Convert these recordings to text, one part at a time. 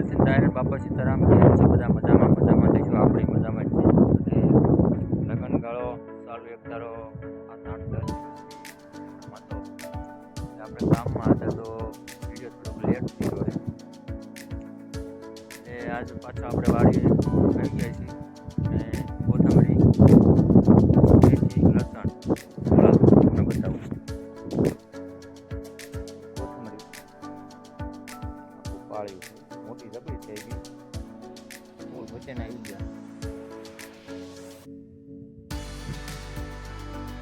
તુલસી નારાયણ બાપા સીતારામ કેમ છે? બધા મજામાં થઈશું, આપણે મજામાં જ છીએ. અને લગ્ન ગાળો ચાલુ એક ધારો 8-10 દિવસમાં તો આપણે કામમાં હતા તો વિડીયો થોડોક લેટ થયો છે. એ આજે પાછા આપણે વાડીએ આવી ગયા છીએ અને કોથમરી મેથી લસણ તમને બતાવું. કોથમરી પાળ્યું છે, મોટી જબરી થઈ ગઈ, વચ્ચેના આવી ગયા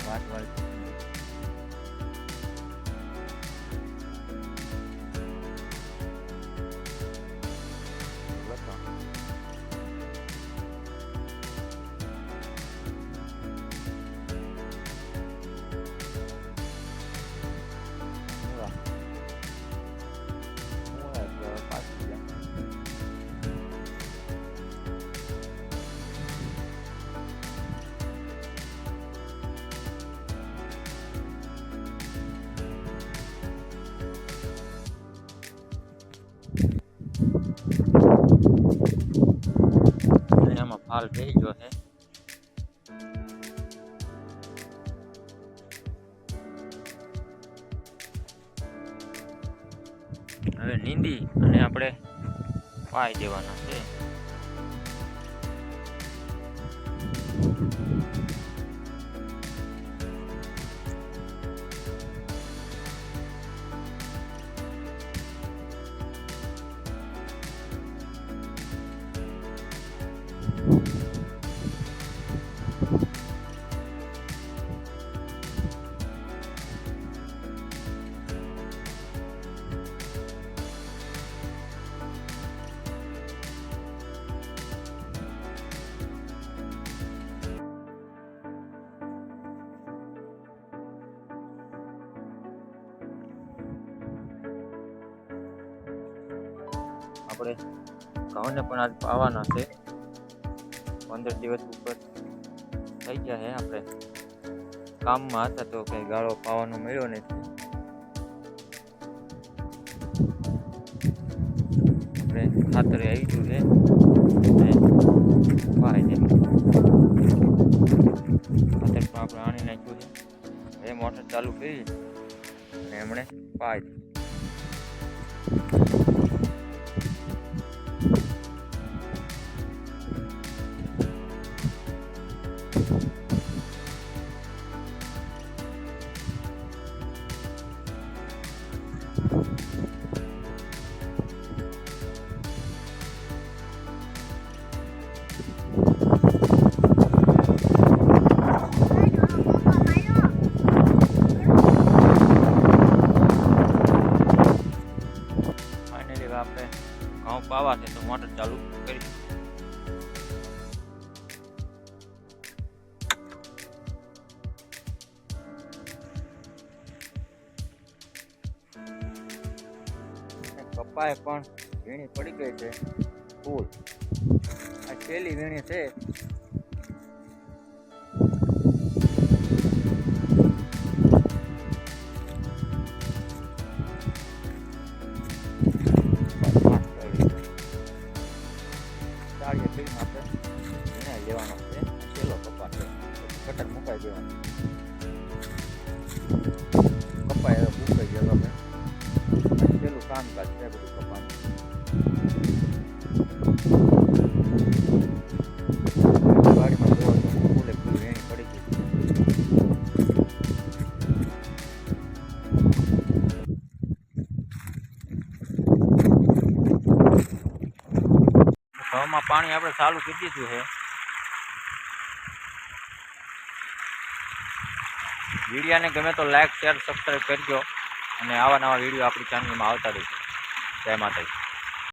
વાત આમાં ફાલ થઈ ગયો છે. હવે નીંદી અને આપણે પાઈ દેવાના છે. આપણે ઘઉંને પણ આજ પાવાના છે. 15 દિવસ ઉપર થઈ ગયા છે. આપણે કામમાં હતા તો કઈ ગાળો પાવાનો મળ્યો નથી. આપણે ખાતરે આવી ગયું છે અને પાઈ દે ખાતર પણ આપણે આણી નાખ્યું છે. હવે મોટર ચાલુ કરી અને એમણે પાઈ દીધું. આપણે ઘઉં પાવા છે તો મોટર ચાલુ કરી. કપાએ પણ વીણી પડી ગઈ છે ફૂલ. આ છેલ્લી વીણી છે. આપણે વીણાઈ લેવાનો છે. છેલ્લો કપા છે, કટર મુકાઈ દેવાનો. કપા હવે ફૂકાઈ ગયો. આપણે છેલ્લું કામકાજ છે બધું કપાનું. વાડીમાં જોવો તો ફૂલે ફૂલ વીણી પડી ગઈ. ઘઉંમાં પાણી આપણે ચાલુ કરી દીધું છે. વિડીયોને ગમે તો લાઈક, શેર, સબસ્ક્રાઈબ કરજો અને આવા નવા વિડીયો આપણી ચેનલમાં આવતા રહેશે. જય માતાજી.